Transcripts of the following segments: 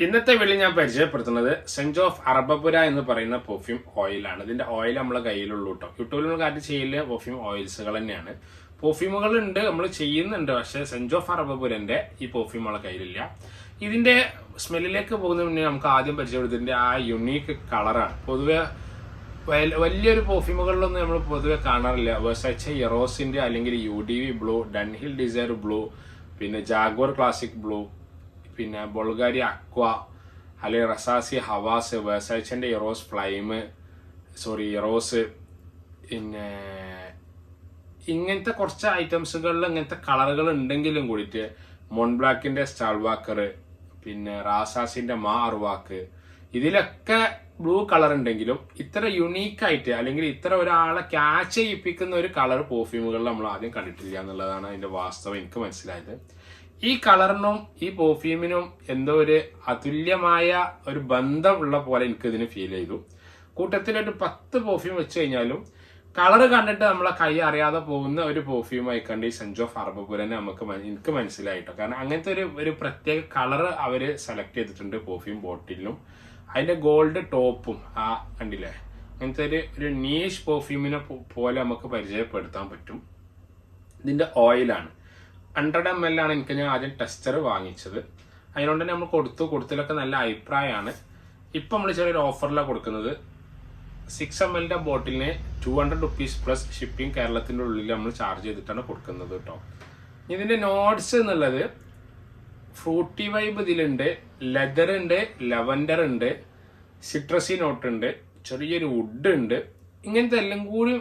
ഇന്നത്തെ വീഡിയോയിൽ ഞാൻ പരിചയപ്പെടുത്തുന്നത് സെഞ്ച് ഓഫ് അറബപുര എന്ന് പറയുന്ന പെർഫ്യൂം ഓയിലാണ്. ഇതിന്റെ ഓയിൽ നമ്മളെ കയ്യിലുള്ളൂ കേട്ടോ. യൂട്യൂബിൽ നമ്മൾ കാര്യം ചെയ്യില്ല, പെർഫ്യൂം ഓയിൽസുകൾ തന്നെയാണ്. പെർഫ്യൂമുകൾ ഉണ്ട്, നമ്മൾ ചെയ്യുന്നുണ്ട്. പക്ഷേ സെഞ്ച് ഓഫ് അറബപുരന്റെ ഈ പെർഫ്യൂം നമ്മളെ കയ്യിലില്ല. ഇതിന്റെ സ്മെല്ലിലേക്ക് പോകുന്നതിന് മുന്നേ നമുക്ക് ആദ്യം പരിചയപ്പെടുത്തതിന്റെ ആ യുണീക്ക് കളറാണ്. പൊതുവെ വലിയൊരു പെർഫ്യൂമുകളിലൊന്നും നമ്മൾ പൊതുവെ കാണാറില്ല. വേഴ്സാച്ച എറോസിന്റെ അല്ലെങ്കിൽ UDV ബ്ലൂ, ഡൺഹിൽ ഡിസയർ ബ്ലൂ, പിന്നെ ജാഗ്വർ ക്ലാസിക് ബ്ലൂ, പിന്നെ ബൾഗാരി അക്വ, അല്ലെങ്കിൽ റസാസി ഹവാസ്, വേഴ്സാച്ചന്റെ എറോസ്, പിന്നെ ഇങ്ങനത്തെ കുറച്ച് ഐറ്റംസുകളിൽ ഇങ്ങനത്തെ കളറുകൾ ഉണ്ടെങ്കിലും കൂടിയിട്ട് മോൺബ്ലാക്കിന്റെ സ്റ്റാൾവാക്കർ, പിന്നെ റാസാസിന്റെ മാ അർവാക്ക്, ഇതിലൊക്കെ ബ്ലൂ കളർ ഉണ്ടെങ്കിലും ഇത്ര യുണീക്കായിട്ട് അല്ലെങ്കിൽ ഇത്ര ഒരാളെ ക്യാച്ച് ചെയ്യിപ്പിക്കുന്ന ഒരു കളർ പെർഫ്യൂമുകളിൽ നമ്മൾ ആദ്യം കണ്ടിട്ടില്ല എന്നുള്ളതാണ് അതിന്റെ വാസ്തവം. എനിക്ക് മനസ്സിലായത് ഈ കളറിനും ഈ പെർഫ്യൂമിനും എന്തോ ഒരു അതുല്യമായ ഒരു ബന്ധമുള്ള പോലെ എനിക്ക് ഇതിന് ഫീൽ ചെയ്തു. കൂട്ടത്തിലൊരു 10 പെർഫ്യൂം വെച്ച് കഴിഞ്ഞാലും കളർ കണ്ടിട്ട് നമ്മളെ കൈ അറിയാതെ പോകുന്ന ഒരു പെർഫ്യൂമായി കണ്ട് ഈ സെഞ്ച് ഓഫ് അറബപുരനെ എനിക്ക് മനസ്സിലായിട്ടോ. കാരണം അങ്ങനത്തെ ഒരു പ്രത്യേക കളർ അവര് സെലക്ട് ചെയ്തിട്ടുണ്ട് പെർഫ്യൂം ബോട്ടിലും. അതിന്റെ ഗോൾഡ് ടോപ്പും കണ്ടില്ലേ, അങ്ങനത്തെ ഒരു നീഷ് പെർഫ്യൂമിനെ പോലെ നമുക്ക് പരിചയപ്പെടുത്താൻ പറ്റും. ഇതിന്റെ ഓയിലാണ് 100 ml ആണ്. ഞാൻ ആദ്യം ടെസ്റ്റർ വാങ്ങിച്ചത്. അതിനോണ്ട് തന്നെ നമ്മൾ കൊടുത്തതിലൊക്കെ നല്ല അഭിപ്രായമാണ്. ഇപ്പം നമ്മൾ ചെറിയൊരു ഓഫറിലാണ് കൊടുക്കുന്നത്. 6 ml ബോട്ടിലിന് 200 rupees പ്ലസ് ഷിപ്പിംഗ് കേരളത്തിൻ്റെ ഉള്ളിൽ നമ്മൾ ചാർജ് ചെയ്തിട്ടാണ് കൊടുക്കുന്നത് കേട്ടോ. ഇതിന്റെ നോട്ട്സ് എന്നുള്ളത് ഫ്രൂട്ടി വൈബ് ഇതിലുണ്ട്, ലെതർ ഉണ്ട്, ലെവൻഡർ ഉണ്ട്, സിട്രസി നോട്ട് ഉണ്ട്, ചെറിയൊരു വുഡ് ഉണ്ട്. ഇങ്ങനത്തെ എല്ലാം കൂടി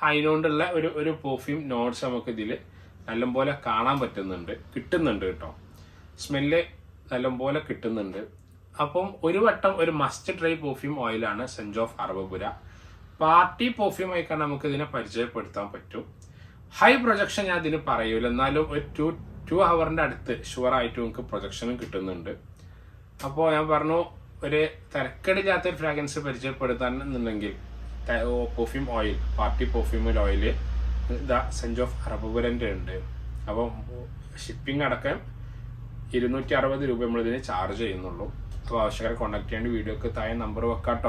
അതിനോണ്ടുള്ള ഒരു പെർഫ്യൂം നോട്ട്സ് നമുക്ക് ഇതിൽ നല്ലപോലെ കാണാൻ കിട്ടുന്നുണ്ട് കേട്ടോ. സ്മെല്ല് നല്ലപോലെ കിട്ടുന്നുണ്ട്. അപ്പം ഒരു വട്ടം ഒരു മസ്റ്റ് ട്രൈ പെർഫ്യൂം ഓയിലാണ് സെഞ്ച് ഓഫ് അറബപുര. പാർട്ടി പെർഫ്യൂം ആയിക്കാൻ നമുക്ക് ഇതിനെ പരിചയപ്പെടുത്താൻ പറ്റും. ഹൈ പ്രൊജക്ഷൻ ഞാൻ ഇതിന് പറയൂല, എന്നാലും ഒരു 2 ഹവറിന്റെ അടുത്ത് ഷുവർ ആയിട്ട് നമുക്ക് പ്രൊജക്ഷനും കിട്ടുന്നുണ്ട്. അപ്പോൾ ഞാൻ പറഞ്ഞു, ഒരു തിരക്കടില്ലാത്തൊരു ഫ്രാഗ്രൻസ് പരിചയപ്പെടുത്താന്നുണ്ടെങ്കിൽ പെർഫ്യൂം ഓയിൽ, പാർട്ടി പെർഫ്യൂമിൽ ഓയിൽ സെഞ്ച് ഓഫ് അറബപുരന്റെ ഉണ്ട്. അപ്പം ഷിപ്പിംഗ് അടക്കം 260 രൂപ നമ്മളിതിന് ചാർജ് ചെയ്യുന്നുള്ളൂ. അപ്പോൾ ആവശ്യക്കാരെ കോൺടാക്ട് ചെയ്യേണ്ട വീഡിയോക്ക് താഴെ നമ്പർ വെക്കാട്ടോ.